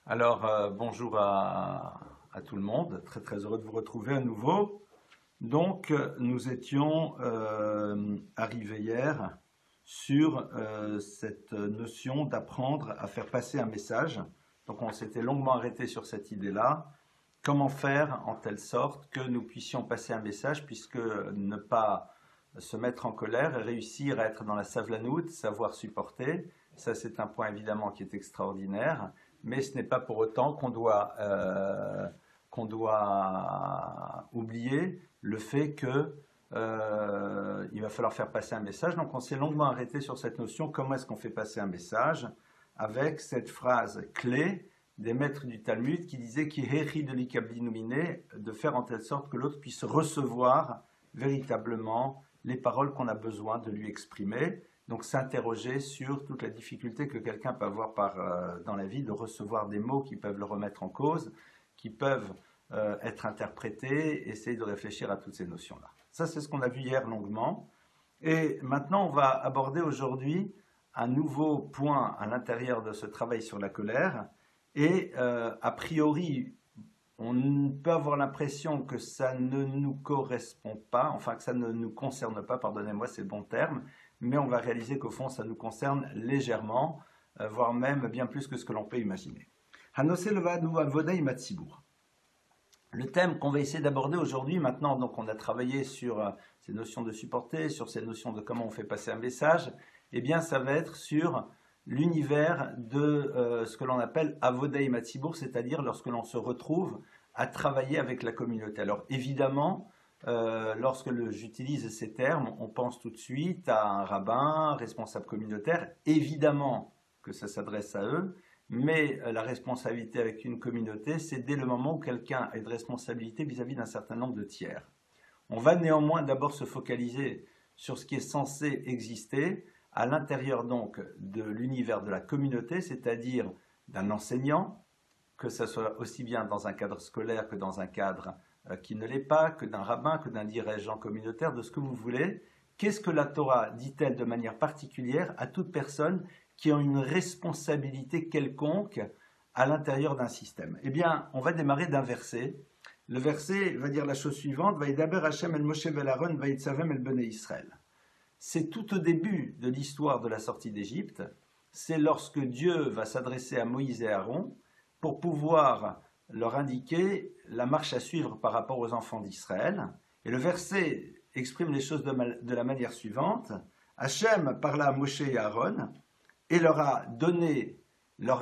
Bonjour à tout le monde, très très heureux de vous retrouver à nouveau. Donc, nous étions arrivés hier sur cette notion d'apprendre à faire passer un message. Donc, on s'était longuement arrêté sur cette idée-là. Comment faire en telle sorte que nous puissions passer un message, puisque ne pas se mettre en colère et réussir à être dans la savlanout, savoir supporter. Ça, c'est un point évidemment qui est extraordinaire, mais ce n'est pas pour autant qu'on doit oublier le fait que il va falloir faire passer un message. Donc on s'est longuement arrêté sur cette notion, comment est-ce qu'on fait passer un message, avec cette phrase clé des maîtres du Talmud qui disait qui héri de l'ikabli nominé, de faire en telle sorte que l'autre puisse recevoir véritablement les paroles qu'on a besoin de lui exprimer. Donc s'interroger sur toute la difficulté que quelqu'un peut avoir dans la vie de recevoir des mots qui peuvent le remettre en cause, qui peuvent être interprétés, essayer de réfléchir à toutes ces notions-là. Ça, c'est ce qu'on a vu hier longuement. Et maintenant, on va aborder aujourd'hui un nouveau point à l'intérieur de ce travail sur la colère. Et a priori, on peut avoir l'impression que ça ne nous correspond pas, enfin que ça ne nous concerne pas, pardonnez-moi, c'est le bon terme, mais on va réaliser qu'au fond, ça nous concerne légèrement, voire même bien plus que ce que l'on peut imaginer. Le thème qu'on va essayer d'aborder aujourd'hui, maintenant, donc on a travaillé sur ces notions de supporter, sur ces notions de comment on fait passer un message, eh bien ça va être sur l'univers de ce que l'on appelle Avodaï Matzibour, c'est-à-dire lorsque l'on se retrouve à travailler avec la communauté. Alors évidemment, lorsque j'utilise ces termes, on pense tout de suite à un rabbin, responsable communautaire, évidemment que ça s'adresse à eux, mais la responsabilité avec une communauté, c'est dès le moment où quelqu'un a une responsabilité vis-à-vis d'un certain nombre de tiers. On va néanmoins d'abord se focaliser sur ce qui est censé exister, à l'intérieur donc de l'univers de la communauté, c'est-à-dire d'un enseignant, que ce soit aussi bien dans un cadre scolaire que dans un cadre qui ne l'est pas, que d'un rabbin, que d'un dirigeant communautaire, de ce que vous voulez. Qu'est-ce que la Torah dit-elle de manière particulière à toute personne qui a une responsabilité quelconque à l'intérieur d'un système? Eh bien, on va démarrer d'un verset. Le verset va dire la chose suivante, Vaïdaber Hashem el Moshe vel Aaron vaïtsavem el Bnei Israël. C'est tout au début de l'histoire de la sortie d'Égypte, c'est lorsque Dieu va s'adresser à Moïse et Aaron pour pouvoir leur indiquer la marche à suivre par rapport aux enfants d'Israël. Et le verset exprime les choses de la manière suivante. Hachem parla à Moshe et Aaron et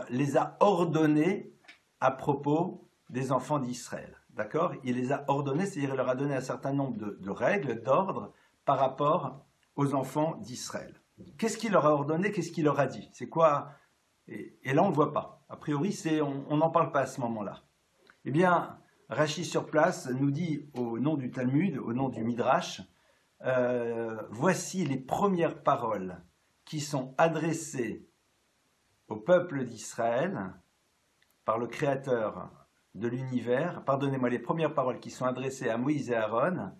les a ordonnés à propos des enfants d'Israël. D'accord? Il les a ordonnés, c'est-à-dire il leur a donné un certain nombre de règles, d'ordres par rapport aux enfants d'Israël. Qu'est-ce qu'il leur a ordonné? Qu'est-ce qu'il leur a dit? C'est quoi? Et là, on ne voit pas. A priori, on n'en parle pas à ce moment-là. Eh bien, Rashi sur place nous dit au nom du Talmud, au nom du Midrash, voici les premières paroles qui sont adressées au peuple d'Israël par le Créateur de l'univers. Pardonnez-moi, les premières paroles qui sont adressées à Moïse et Aaron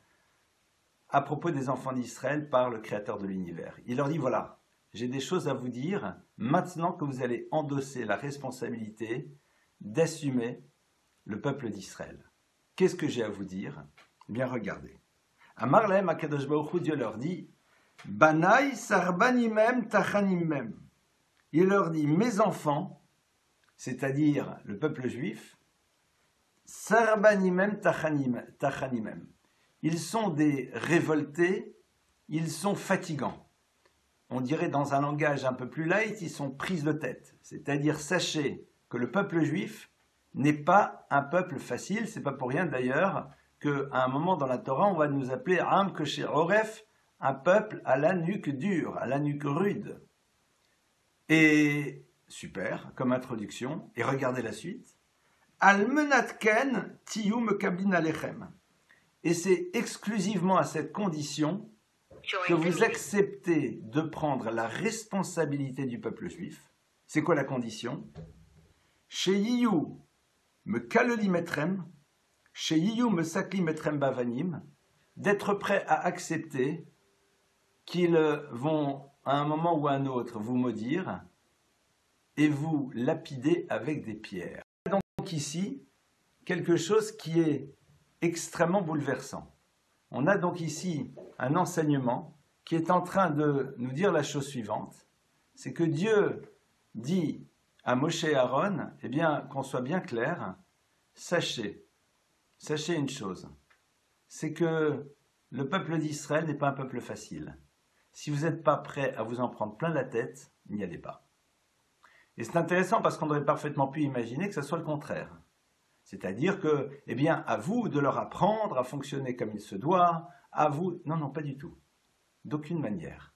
à propos des enfants d'Israël par le Créateur de l'univers. Il leur dit, voilà, j'ai des choses à vous dire, maintenant que vous allez endosser la responsabilité d'assumer le peuple d'Israël. Qu'est-ce que j'ai à vous dire? Eh bien, regardez. Amar lahem HaKadosh Baruch Hu, Dieu leur dit, Banai sarbanimem tachanimem. Il leur dit, mes enfants, c'est-à-dire le peuple juif, sarbanimem tachanimem. Ils sont des révoltés, ils sont fatigants. On dirait dans un langage un peu plus light, ils sont prises de tête. C'est-à-dire, sachez que le peuple juif n'est pas un peuple facile. C'est pas pour rien d'ailleurs qu'à un moment dans la Torah, on va nous appeler Am Kosher Oref, un peuple à la nuque dure, à la nuque rude. Et super, comme introduction. Et regardez la suite. Al menatken tiyu mekablin alechem. Et c'est exclusivement à cette condition que vous acceptez de prendre la responsabilité du peuple juif. C'est quoi la condition? Chez Yiyu me kaleli metrem, chez Yiyu me sakli metrem bavanim, d'être prêt à accepter qu'ils vont à un moment ou à un autre vous maudire et vous lapider avec des pierres. donc ici quelque chose qui est extrêmement bouleversant. On a donc ici un enseignement qui est en train de nous dire la chose suivante, c'est que Dieu dit à Moshe et Aaron, eh bien, qu'on soit bien clair, sachez une chose, c'est que le peuple d'Israël n'est pas un peuple facile. Si vous n'êtes pas prêt à vous en prendre plein la tête, n'y allez pas. Et c'est intéressant parce qu'on aurait parfaitement pu imaginer que ce soit le contraire. C'est-à-dire que, eh bien, à vous de leur apprendre à fonctionner comme il se doit, à vous... Non, non, pas du tout. D'aucune manière.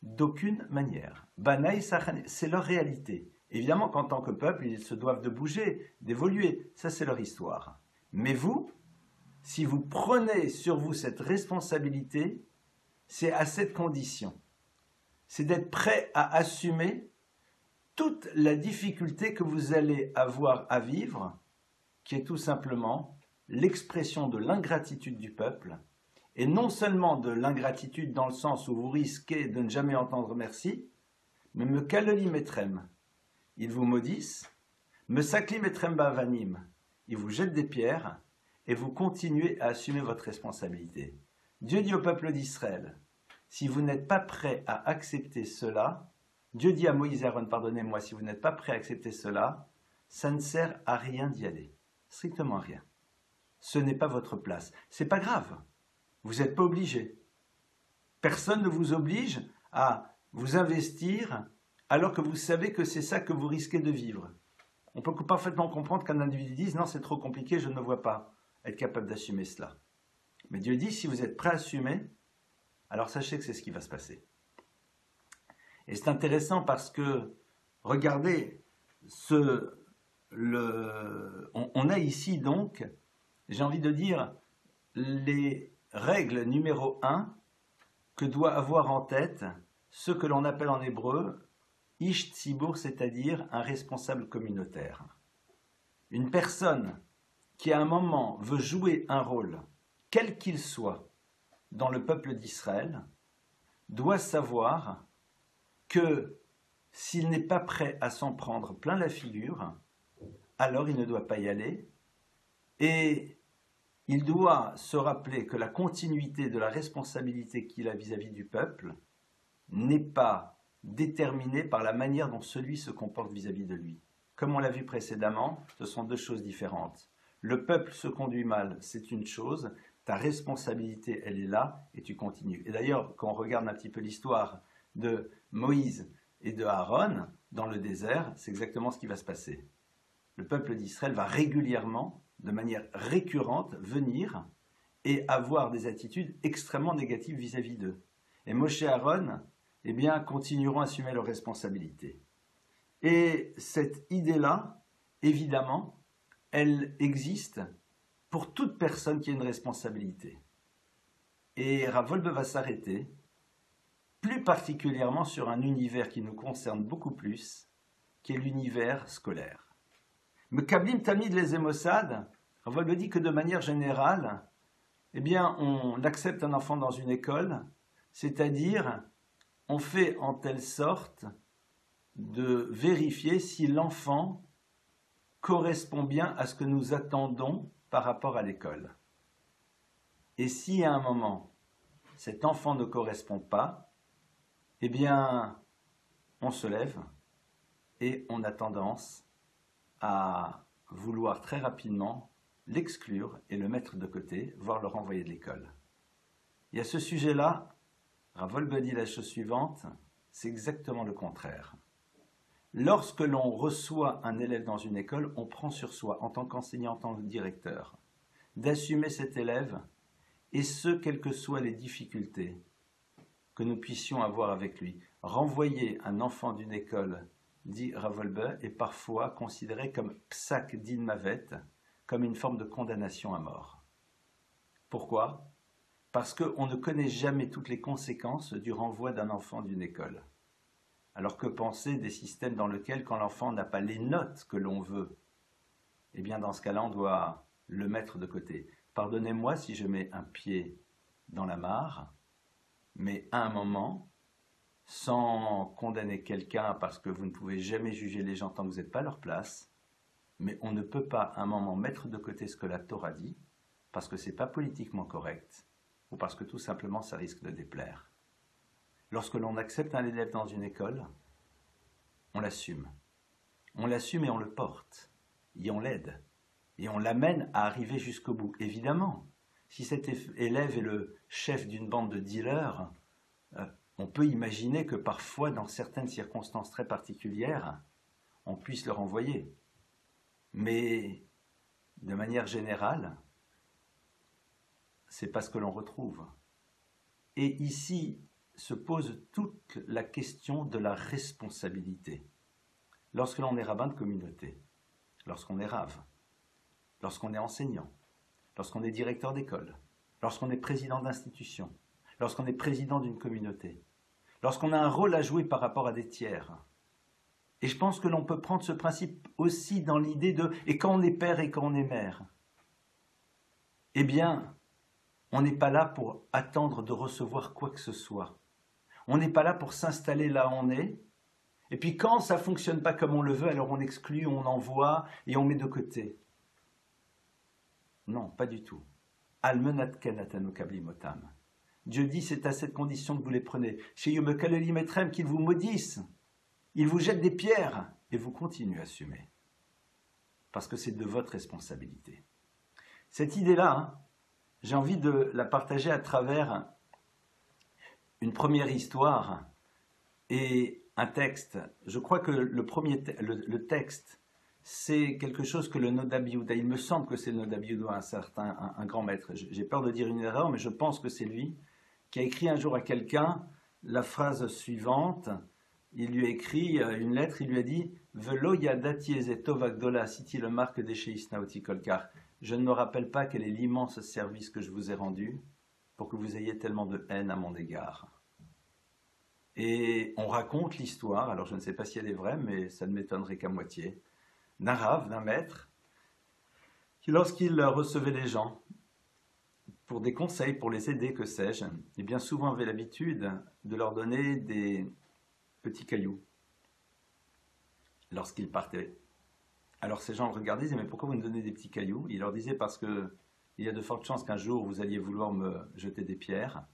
D'aucune manière. Banaï Sachane, c'est leur réalité. Évidemment qu'en tant que peuple, ils se doivent de bouger, d'évoluer. Ça, c'est leur histoire. Mais vous, si vous prenez sur vous cette responsabilité, c'est à cette condition. C'est d'être prêt à assumer toute la difficulté que vous allez avoir à vivre, qui est tout simplement l'expression de l'ingratitude du peuple, et non seulement de l'ingratitude dans le sens où vous risquez de ne jamais entendre merci, mais me kaleli metrem, ils vous maudissent, me sakli metrem bavanim, ils vous jettent des pierres, et vous continuez à assumer votre responsabilité. Dieu dit au peuple d'Israël, si vous n'êtes pas prêt à accepter cela, Dieu dit à Moïse et Aaron, pardonnez-moi, si vous n'êtes pas prêt à accepter cela, ça ne sert à rien d'y aller, strictement à rien. Ce n'est pas votre place. C'est pas grave. Vous n'êtes pas obligé. Personne ne vous oblige à vous investir alors que vous savez que c'est ça que vous risquez de vivre. On peut parfaitement comprendre qu'un individu dise non, c'est trop compliqué, je ne me vois pas être capable d'assumer cela. Mais Dieu dit si vous êtes prêt à assumer, alors sachez que c'est ce qui va se passer. Et c'est intéressant parce que regardez, on a ici donc, j'ai envie de dire, les règles numéro 1 que doit avoir en tête ce que l'on appelle en hébreu Ish Tzibur, c'est-à-dire un responsable communautaire. Une personne qui à un moment veut jouer un rôle, quel qu'il soit, dans le peuple d'Israël, doit savoir que s'il n'est pas prêt à s'en prendre plein la figure, alors il ne doit pas y aller, et il doit se rappeler que la continuité de la responsabilité qu'il a vis-à-vis du peuple n'est pas déterminée par la manière dont celui se comporte vis-à-vis de lui. Comme on l'a vu précédemment, ce sont deux choses différentes. Le peuple se conduit mal, c'est une chose, ta responsabilité, elle est là, et tu continues. Et d'ailleurs, quand on regarde un petit peu l'histoire de Moïse et de Aaron dans le désert, c'est exactement ce qui va se passer. Le peuple d'Israël va régulièrement, de manière récurrente, venir et avoir des attitudes extrêmement négatives vis-à-vis d'eux. Et Moshe et Aaron, eh bien, continueront à assumer leurs responsabilités. Et cette idée-là, évidemment, elle existe pour toute personne qui a une responsabilité. Et Rav Wolbe va s'arrêter plus particulièrement sur un univers qui nous concerne beaucoup plus, qui est l'univers scolaire. Mekablim Tamid les Mossad, Rav Wolbe dit que de manière générale, eh bien, on accepte un enfant dans une école, c'est-à-dire on fait en telle sorte de vérifier si l'enfant correspond bien à ce que nous attendons par rapport à l'école. Et si à un moment, cet enfant ne correspond pas, eh bien, on se lève et on a tendance à vouloir très rapidement l'exclure et le mettre de côté, voire le renvoyer de l'école. Et à ce sujet-là, Rav Wolbe dit la chose suivante, c'est exactement le contraire. Lorsque l'on reçoit un élève dans une école, on prend sur soi, en tant qu'enseignant, en tant que directeur, d'assumer cet élève, et ce, quelles que soient les difficultés que nous puissions avoir avec lui. Renvoyer un enfant d'une école, dit Rav Wolbe, est parfois considéré comme psak din mavet, comme une forme de condamnation à mort. Pourquoi ? Parce qu'on ne connaît jamais toutes les conséquences du renvoi d'un enfant d'une école. Alors que penser des systèmes dans lesquels, quand l'enfant n'a pas les notes que l'on veut, eh bien dans ce cas-là, on doit le mettre de côté. Pardonnez-moi si je mets un pied dans la mare, mais à un moment, sans condamner quelqu'un parce que vous ne pouvez jamais juger les gens tant que vous n'êtes pas à leur place, mais on ne peut pas à un moment mettre de côté ce que la Torah dit, parce que ce n'est pas politiquement correct, ou parce que tout simplement ça risque de déplaire. Lorsque l'on accepte un élève dans une école, on l'assume. On l'assume et on le porte, et on l'aide, et on l'amène à arriver jusqu'au bout. Évidemment, si cet élève est le chef d'une bande de dealers, on peut imaginer que parfois, dans certaines circonstances très particulières, on puisse le renvoyer. Mais de manière générale, c'est pas ce que l'on retrouve. Et ici se pose toute la question de la responsabilité. Lorsque l'on est rabbin de communauté, lorsqu'on est rave, lorsqu'on est enseignant, lorsqu'on est directeur d'école, lorsqu'on est président d'institution, lorsqu'on est président d'une communauté, lorsqu'on a un rôle à jouer par rapport à des tiers. Et je pense que l'on peut prendre ce principe aussi dans l'idée de « et quand on est père et quand on est mère ?» Eh bien, on n'est pas là pour attendre de recevoir quoi que ce soit. On n'est pas là pour s'installer là où on est. Et puis quand ça ne fonctionne pas comme on le veut, alors on exclut, on envoie et on met de côté. Non, pas du tout. Almenatken atanu kablimotam. Dieu dit, c'est à cette condition que vous les prenez. Chez Yomekalelim etrem, qu'ils vous maudissent. Ils vous jettent des pierres et vous continuez à assumer. Parce que c'est de votre responsabilité. Cette idée-là, j'ai envie de la partager à travers une première histoire et un texte. Je crois que le texte, c'est quelque chose que le Nodab Yehuda, il me semble que c'est le Nodab Yehuda, un grand maître. J'ai peur de dire une erreur, mais je pense que c'est lui qui a écrit un jour à quelqu'un la phrase suivante. Il lui a écrit une lettre, il lui a dit « Velo yadati ezetov agdola siti le marque desheis naoti kolkar » Je ne me rappelle pas quel est l'immense service que je vous ai rendu pour que vous ayez tellement de haine à mon égard. Et on raconte l'histoire, alors je ne sais pas si elle est vraie, mais ça ne m'étonnerait qu'à moitié, d'un rave, d'un maître, qui lorsqu'il recevait les gens pour des conseils, pour les aider, que sais-je, et bien souvent avait l'habitude de leur donner des petits cailloux lorsqu'ils partaient. Alors ces gens le regardaient et disaient « Mais pourquoi vous me donnez des petits cailloux ?» Il leur disait « Parce qu'il y a de fortes chances qu'un jour vous alliez vouloir me jeter des pierres.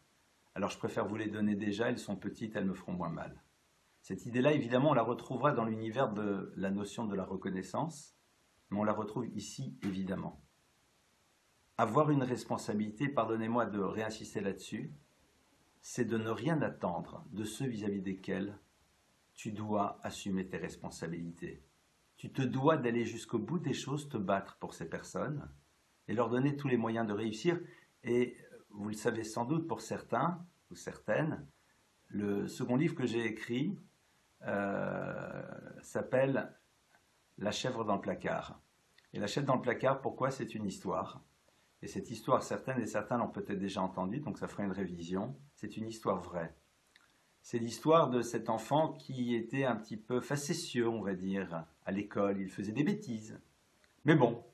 Alors je préfère vous les donner déjà, elles sont petites, elles me feront moins mal. » Cette idée-là, évidemment, on la retrouvera dans l'univers de la notion de la reconnaissance, mais on la retrouve ici, évidemment. Avoir une responsabilité, pardonnez-moi de réinsister là-dessus, c'est de ne rien attendre de ceux vis-à-vis desquels tu dois assumer tes responsabilités. Tu te dois d'aller jusqu'au bout des choses, te battre pour ces personnes et leur donner tous les moyens de réussir. Et vous le savez sans doute pour certains ou certaines, le second livre que j'ai écrit s'appelle « La chèvre dans le placard ». Et la chèvre dans le placard, pourquoi? C'est une histoire. Et cette histoire, certaines et certains l'ont peut-être déjà entendue, donc ça fera une révision. C'est une histoire vraie. C'est l'histoire de cet enfant qui était un petit peu facétieux, on va dire, à l'école. Il faisait des bêtises. Mais bon,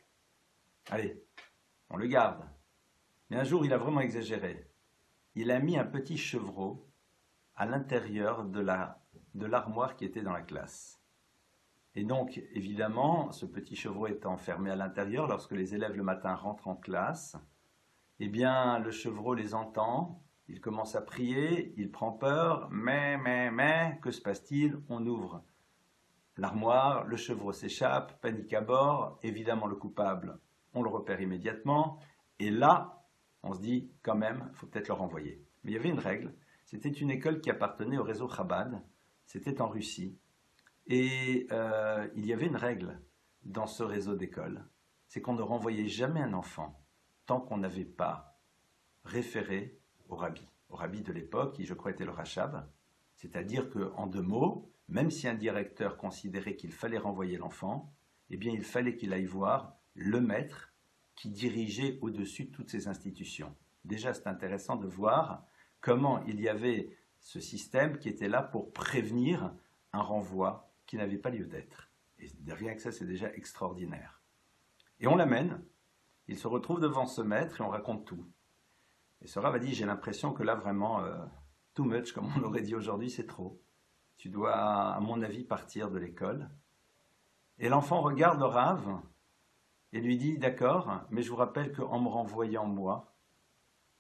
allez, on le garde. Mais un jour, il a vraiment exagéré. Il a mis un petit chevreau à l'intérieur de l'armoire qui était dans la classe. Et donc, évidemment, ce petit chevreau étant enfermé à l'intérieur, lorsque les élèves le matin rentrent en classe, eh bien, le chevreau les entend. Il commence à prier, il prend peur, mais, que se passe-t-il? On ouvre l'armoire, le chevreau s'échappe, panique à bord, évidemment le coupable, on le repère immédiatement, et là, on se dit, quand même, il faut peut-être le renvoyer. Mais il y avait une règle, c'était une école qui appartenait au réseau Chabad, c'était en Russie, et il y avait une règle dans ce réseau d'écoles, c'est qu'on ne renvoyait jamais un enfant tant qu'on n'avait pas référé au rabbi de l'époque, qui je crois était le Rachab, c'est-à-dire qu'en 2 mots, même si un directeur considérait qu'il fallait renvoyer l'enfant, eh bien il fallait qu'il aille voir le maître qui dirigeait au-dessus de toutes ces institutions. Déjà, c'est intéressant de voir comment il y avait ce système qui était là pour prévenir un renvoi qui n'avait pas lieu d'être. Et rien que ça, c'est déjà extraordinaire. Et on l'amène, il se retrouve devant ce maître et on raconte tout. Et ce Rav a dit, j'ai l'impression que là, vraiment, too much, comme on aurait dit aujourd'hui, c'est trop. Tu dois, à mon avis, partir de l'école. Et l'enfant regarde le Rav et lui dit, d'accord, mais je vous rappelle qu'en me renvoyant moi,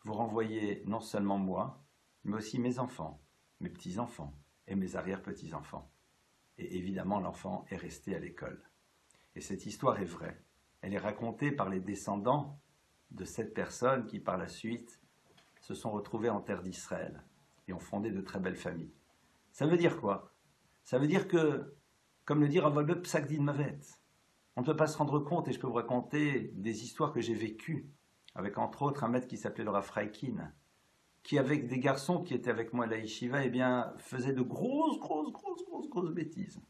vous renvoyez non seulement moi, mais aussi mes enfants, mes petits-enfants et mes arrière-petits-enfants. Et évidemment, l'enfant est resté à l'école. Et cette histoire est vraie. Elle est racontée par les descendants de cette personne qui, par la suite, se sont retrouvés en terre d'Israël et ont fondé de très belles familles. Ça veut dire quoi? Ça veut dire que, comme le dit Rav Wolbe Psak Din Mavet, on ne peut pas se rendre compte, et je peux vous raconter des histoires que j'ai vécues, avec entre autres un maître qui s'appelait le Rav Freikin, qui avec des garçons qui étaient avec moi à la yeshiva, eh bien, faisait de grosses bêtises.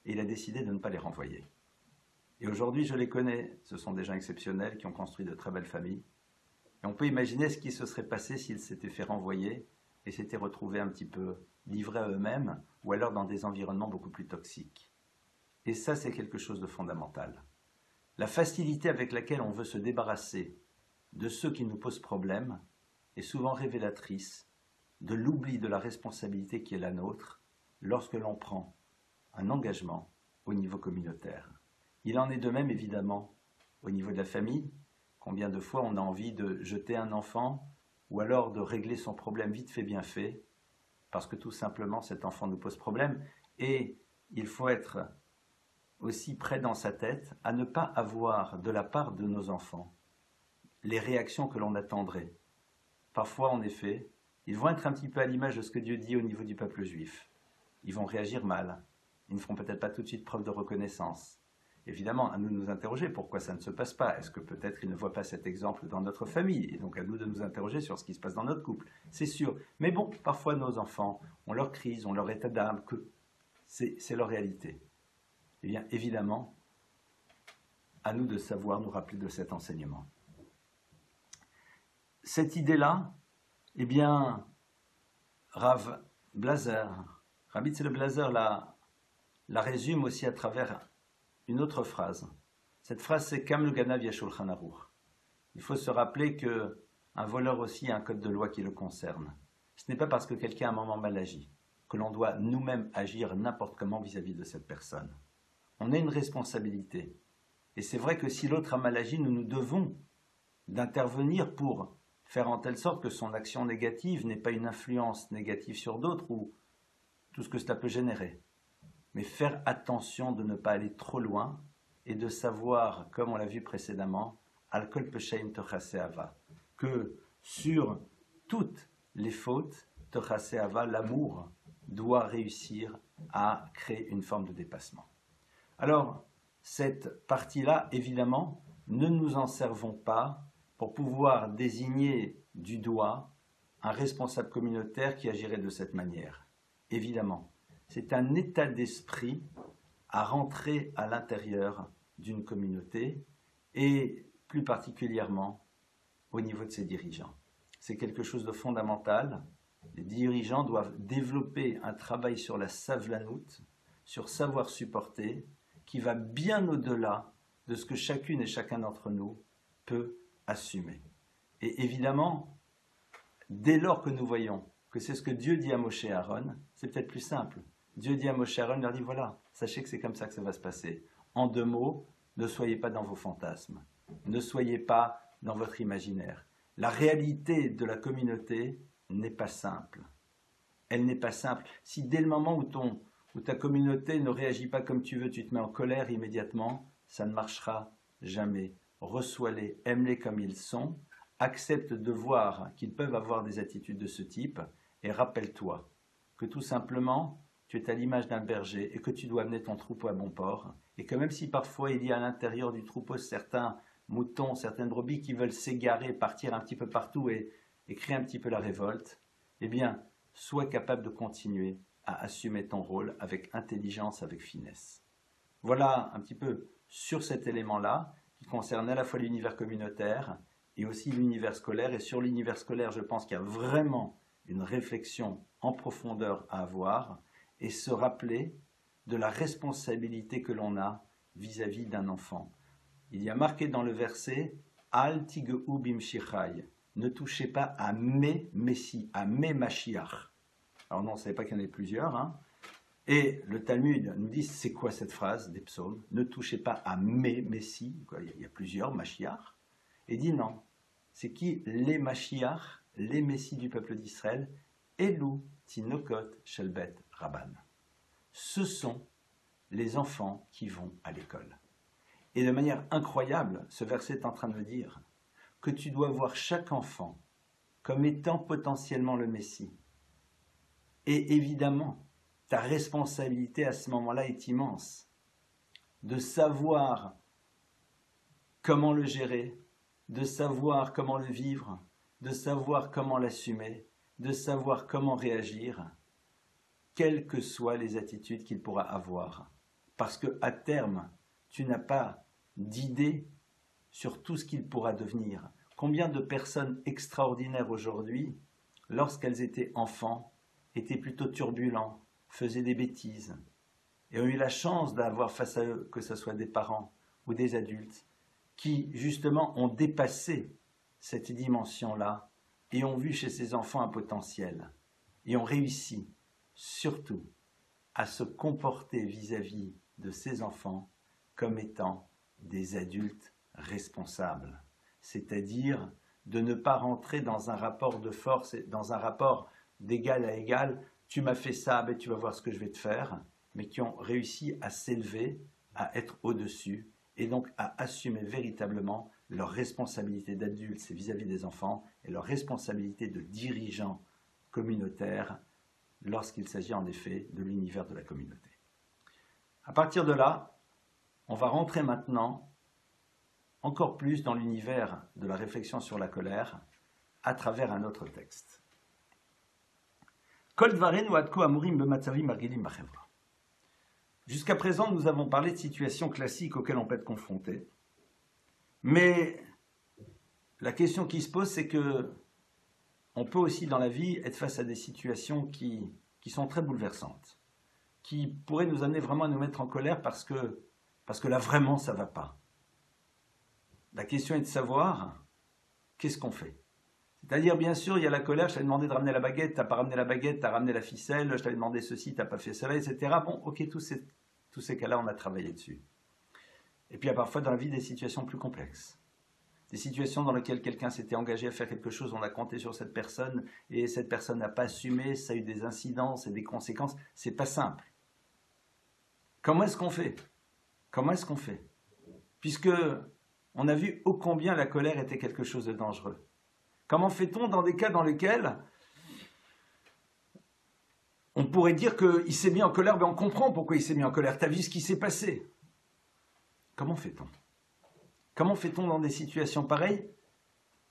Et il a décidé de ne pas les renvoyer. Et aujourd'hui, je les connais, ce sont des gens exceptionnels qui ont construit de très belles familles. Et on peut imaginer ce qui se serait passé s'ils s'étaient fait renvoyer et s'étaient retrouvés un petit peu livrés à eux-mêmes, ou alors dans des environnements beaucoup plus toxiques. Et ça, c'est quelque chose de fondamental. La facilité avec laquelle on veut se débarrasser de ceux qui nous posent problème est souvent révélatrice de l'oubli de la responsabilité qui est la nôtre lorsque l'on prend un engagement au niveau communautaire. Il en est de même, évidemment, au niveau de la famille. Combien de fois on a envie de jeter un enfant ou alors de régler son problème vite fait, bien fait, parce que tout simplement cet enfant nous pose problème. Et il faut être aussi près dans sa tête à ne pas avoir de la part de nos enfants les réactions que l'on attendrait. Parfois, en effet, ils vont être un petit peu à l'image de ce que Dieu dit au niveau du peuple juif. Ils vont réagir mal. Ils ne feront peut-être pas tout de suite preuve de reconnaissance. Évidemment, à nous de nous interroger pourquoi ça ne se passe pas. Est-ce que peut-être ils ne voient pas cet exemple dans notre famille? Et donc à nous de nous interroger sur ce qui se passe dans notre couple. C'est sûr. Mais bon, parfois nos enfants ont leur crise, ont leur état d'âme, que c'est leur réalité. Eh bien, évidemment, à nous de savoir nous rappeler de cet enseignement. Cette idée-là, eh bien, Rav Blazer, Rabbi Tzedek Blazer la résume aussi à travers une autre phrase. Cette phrase, c'est Kam le Ganav Yashulchan Aruch. Il faut se rappeler qu'un voleur aussi a un code de loi qui le concerne. Ce n'est pas parce que quelqu'un a un moment mal agi que l'on doit nous-mêmes agir n'importe comment vis-à-vis de cette personne. On a une responsabilité. Et c'est vrai que si l'autre a mal agi, nous nous devons d'intervenir pour faire en telle sorte que son action négative n'ait pas une influence négative sur d'autres ou tout ce que cela peut générer. Mais faire attention de ne pas aller trop loin et de savoir, comme on l'a vu précédemment, Al-Kol Peshaim Tochase Ava, que sur toutes les fautes, Tochase Ava, l'amour, doit réussir à créer une forme de dépassement. Alors, cette partie-là, évidemment, ne nous en servons pas pour pouvoir désigner du doigt un responsable communautaire qui agirait de cette manière. Évidemment, c'est un état d'esprit à rentrer à l'intérieur d'une communauté et plus particulièrement au niveau de ses dirigeants. C'est quelque chose de fondamental. Les dirigeants doivent développer un travail sur la savlanout, sur savoir supporter, qui va bien au-delà de ce que chacune et chacun d'entre nous peut assumer. Et évidemment, dès lors que nous voyons que c'est ce que Dieu dit à Moshe et Aaron, c'est peut-être plus simple. Dieu dit à Moshe et Aaron, il leur dit voilà, sachez que c'est comme ça que ça va se passer. En 2 mots, ne soyez pas dans vos fantasmes, ne soyez pas dans votre imaginaire. La réalité de la communauté n'est pas simple. Elle n'est pas simple. Si dès le moment où ta communauté ne réagit pas comme tu veux, tu te mets en colère immédiatement, ça ne marchera jamais. Reçois-les, aime-les comme ils sont, accepte de voir qu'ils peuvent avoir des attitudes de ce type et rappelle-toi que tout simplement, tu es à l'image d'un berger et que tu dois amener ton troupeau à bon port et que même si parfois il y a à l'intérieur du troupeau certains moutons, certaines brebis qui veulent s'égarer, partir un petit peu partout et créer un petit peu la révolte, eh bien, sois capable de continuer à assumer ton rôle avec intelligence, avec finesse. Voilà un petit peu sur cet élément-là qui concerne à la fois l'univers communautaire et aussi l'univers scolaire. Et sur l'univers scolaire, je pense qu'il y a vraiment une réflexion en profondeur à avoir et se rappeler de la responsabilité que l'on a vis-à-vis d'un enfant. Il y a marqué dans le verset « Al tigeu bimshichai » ne touchez pas à mes Messie, à mes Mashiach. Alors non, on ne savait pas qu'il y en avait plusieurs. Et le Talmud nous dit, c'est quoi cette phrase des psaumes? Ne touchez pas à mes Messies, il y a plusieurs, Mashiach. Et dit non, c'est qui les Mashiach, les Messies du peuple d'Israël? Elou, Tinokot, Shelbet, Rabban. Ce sont les enfants qui vont à l'école. Et de manière incroyable, ce verset est en train de me dire que tu dois voir chaque enfant comme étant potentiellement le Messie. Et évidemment, ta responsabilité à ce moment-là est immense, de savoir comment le gérer, de savoir comment le vivre, de savoir comment l'assumer, de savoir comment réagir, quelles que soient les attitudes qu'il pourra avoir. Parce qu'à terme, tu n'as pas d'idée sur tout ce qu'il pourra devenir. Combien de personnes extraordinaires aujourd'hui, lorsqu'elles étaient enfants, étaient plutôt turbulents, faisaient des bêtises, et ont eu la chance d'avoir face à eux, que ce soit des parents ou des adultes, qui justement ont dépassé cette dimension-là et ont vu chez ces enfants un potentiel, et ont réussi surtout à se comporter vis-à-vis de ces enfants comme étant des adultes responsables, c'est-à-dire de ne pas rentrer dans un rapport de force, dans un rapport d'égal à égal, tu m'as fait ça, ben tu vas voir ce que je vais te faire, mais qui ont réussi à s'élever, à être au-dessus, et donc à assumer véritablement leur responsabilité d'adultes, c'est vis-à-vis des enfants, et leur responsabilité de dirigeants communautaires, lorsqu'il s'agit en effet de l'univers de la communauté. À partir de là, on va rentrer maintenant encore plus dans l'univers de la réflexion sur la colère à travers un autre texte. Jusqu'à présent, nous avons parlé de situations classiques auxquelles on peut être confronté, mais la question qui se pose, c'est que on peut aussi dans la vie être face à des situations qui sont très bouleversantes, qui pourraient nous amener vraiment à nous mettre en colère parce que là vraiment ça ne va pas. La question est de savoir qu'est-ce qu'on fait. C'est-à-dire, bien sûr, il y a la colère, je t'avais demandé de ramener la baguette, tu n'as pas ramené la baguette, tu as ramené la ficelle, je t'avais demandé ceci, tu n'as pas fait cela, etc. Bon, ok, tous ces cas-là, on a travaillé dessus. Et puis il y a parfois dans la vie des situations plus complexes. Des situations dans lesquelles quelqu'un s'était engagé à faire quelque chose, on a compté sur cette personne, et cette personne n'a pas assumé, ça a eu des incidences et des conséquences, c'est pas simple. Comment est-ce qu'on fait? Comment est-ce qu'on fait? Puisque on a vu ô combien la colère était quelque chose de dangereux. Comment fait-on dans des cas dans lesquels on pourrait dire qu'il s'est mis en colère, mais on comprend pourquoi il s'est mis en colère, tu as vu ce qui s'est passé. Comment fait-on? Comment fait-on dans des situations pareilles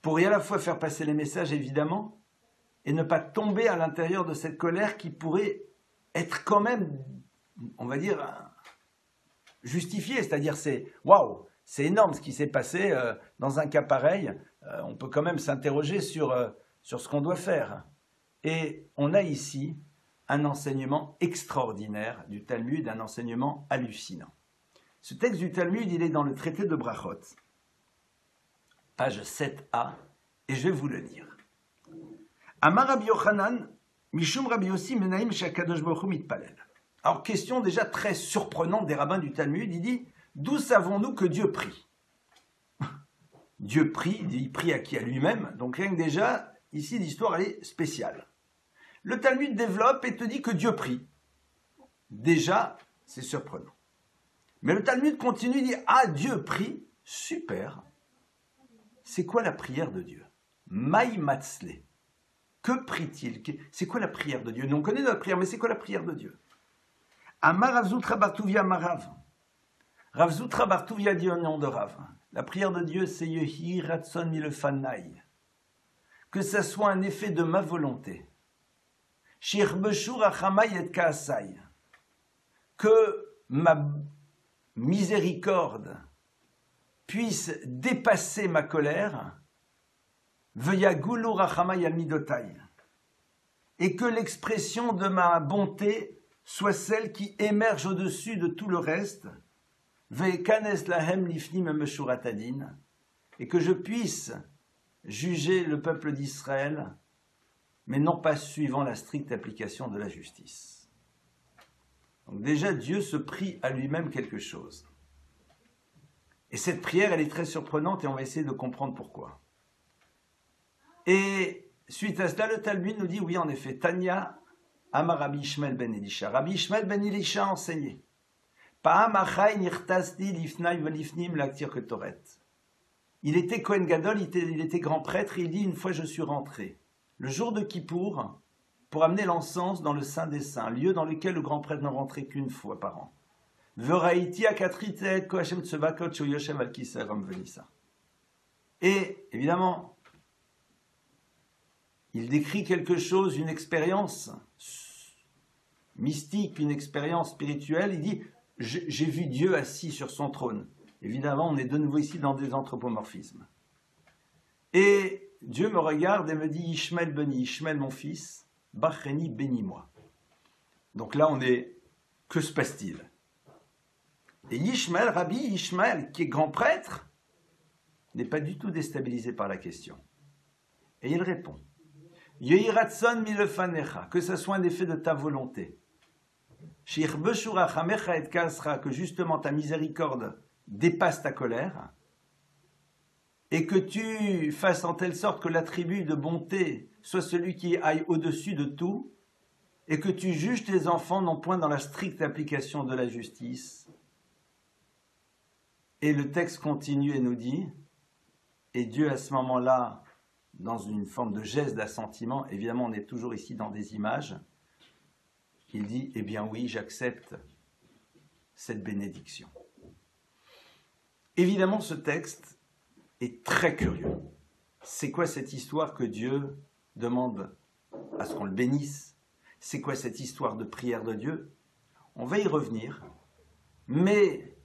pour à la fois faire passer les messages, évidemment, et ne pas tomber à l'intérieur de cette colère qui pourrait être quand même, on va dire, justifiée. C'est-à-dire, c'est waouh, c'est énorme ce qui s'est passé dans un cas pareil. On peut quand même s'interroger sur ce qu'on doit faire. Et on a ici un enseignement extraordinaire du Talmud, un enseignement hallucinant. Ce texte du Talmud, il est dans le traité de Brachot, page 7a, et je vais vous le lire. Amar Rabbi Yochanan, Mishum Rabbi Yossi Menaim Shakadosh Baruch Hu Mitpalel. Alors, question déjà très surprenante des rabbins du Talmud, il dit, d'où savons-nous que Dieu prie? Dieu prie, il prie à qui? À lui-même. Donc rien que déjà, ici l'histoire elle est spéciale. Le Talmud développe et te dit que Dieu prie. Déjà, c'est surprenant. Mais le Talmud continue, il dit, ah, Dieu prie, super. C'est quoi la prière de Dieu? Maï matzle. Que prie-t-il? C'est quoi la prière de Dieu? Nous on connaît notre prière, mais c'est quoi la prière de Dieu? Amar Rav Zutra bar Tuvia Marav. Rav Zutra bar Tuvia dit au nom de Rav. La prière de Dieu, c'est Yehi Ratson Milefanaï. Que ça soit un effet de ma volonté. Shirbeshur Achamay et Kaasai. Que ma miséricorde puisse dépasser ma colère. Veyagulu Rachamay al Midotai. Et que l'expression de ma bonté soit celle qui émerge au-dessus de tout le reste. Et que je puisse juger le peuple d'Israël, mais non pas suivant la stricte application de la justice. Donc déjà, Dieu se prie à lui-même quelque chose. Et cette prière, elle est très surprenante et on va essayer de comprendre pourquoi. Et suite à cela, le Talmud nous dit, oui, en effet, Tanya Amar Rabbi Ishmael ben Elisha. Rabbi Ishmael ben Elisha a enseigné. Il était Kohen Gadol, il était grand prêtre, et il dit, une fois je suis rentré, le jour de Kippour, pour amener l'encens dans le Saint des Saints, lieu dans lequel le grand prêtre ne rentrait qu'une fois par an. Et évidemment, il décrit quelque chose, une expérience mystique, une expérience spirituelle. Il dit, j'ai vu Dieu assis sur son trône. Évidemment, on est de nouveau ici dans des anthropomorphismes. Et Dieu me regarde et me dit, Ishmael béni, Ishmael mon fils, Bacheni bénis-moi. Donc là, que se passe-t-il? Et Ishmael, Rabbi Ishmael, qui est grand prêtre, n'est pas du tout déstabilisé par la question. Et il répond, Yehi ratson milefanecha, que ce soit un effet de ta volonté. Que justement ta miséricorde dépasse ta colère, et que tu fasses en telle sorte que l'attribut de bonté soit celui qui aille au-dessus de tout, et que tu juges tes enfants non point dans la stricte application de la justice. Et le texte continue et nous dit, et Dieu à ce moment-là, dans une forme de geste d'assentiment, évidemment on est toujours ici dans des images, il dit, eh bien oui, j'accepte cette bénédiction. Évidemment, ce texte est très curieux. C'est quoi cette histoire que Dieu demande à ce qu'on le bénisse? C'est quoi cette histoire de prière de Dieu? On va y revenir, mais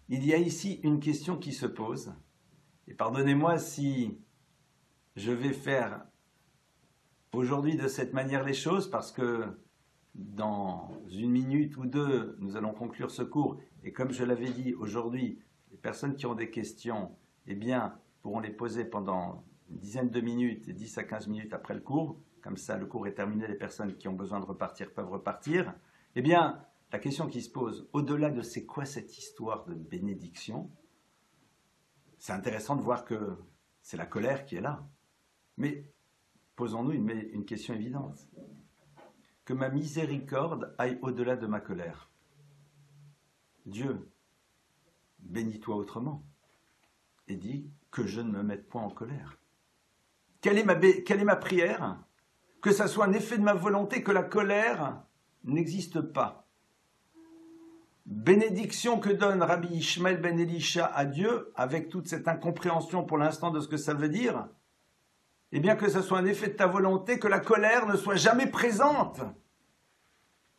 il y a ici une question qui se pose, et pardonnez-moi si je vais faire aujourd'hui de cette manière les choses, parce que dans une minute ou deux, nous allons conclure ce cours. Et comme je l'avais dit aujourd'hui, les personnes qui ont des questions, eh bien, pourront les poser pendant une dizaine de minutes et 10 à 15 minutes après le cours. Comme ça, le cours est terminé, les personnes qui ont besoin de repartir peuvent repartir. Eh bien, la question qui se pose, au-delà de c'est quoi cette histoire de bénédiction, c'est intéressant de voir que c'est la colère qui est là. Mais posons-nous une question évidente. Que ma miséricorde aille au-delà de ma colère. Dieu, bénis-toi autrement. Et dit que je ne me mette point en colère. Quelle est ma prière? Que ça soit un effet de ma volonté, que la colère n'existe pas. Bénédiction que donne Rabbi Ishmael ben Elisha à Dieu, avec toute cette incompréhension pour l'instant de ce que ça veut dire, eh bien que ce soit un effet de ta volonté, que la colère ne soit jamais présente.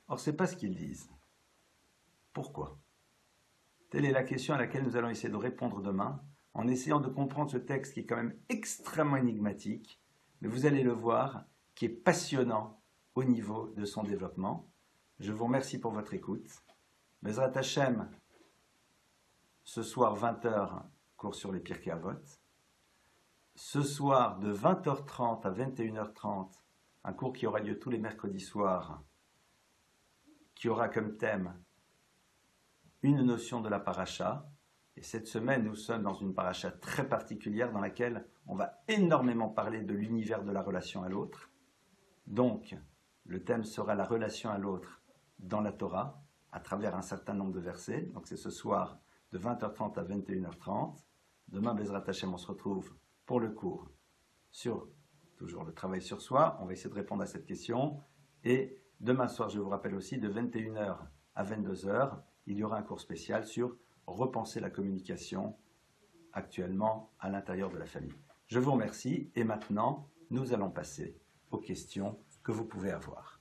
Or, ce n'est pas ce qu'ils disent. Pourquoi? Telle est la question à laquelle nous allons essayer de répondre demain, en essayant de comprendre ce texte qui est quand même extrêmement énigmatique, mais vous allez le voir, qui est passionnant au niveau de son développement. Je vous remercie pour votre écoute. Bezrat Hashem, ce soir 20h, cours sur les Pirkei Avot. Ce soir, de 20h30 à 21h30, un cours qui aura lieu tous les mercredis soirs, qui aura comme thème une notion de la paracha. Et cette semaine, nous sommes dans une paracha très particulière dans laquelle on va énormément parler de l'univers de la relation à l'autre. Donc, le thème sera la relation à l'autre dans la Torah, à travers un certain nombre de versets. Donc c'est ce soir de 20h30 à 21h30. Demain, Bezrat Hashem, on se retrouve pour le cours sur, toujours le travail sur soi. On va essayer de répondre à cette question. Et demain soir, je vous rappelle aussi, de 21h à 22h, il y aura un cours spécial sur repenser la communication actuellement à l'intérieur de la famille. Je vous remercie et maintenant, nous allons passer aux questions que vous pouvez avoir.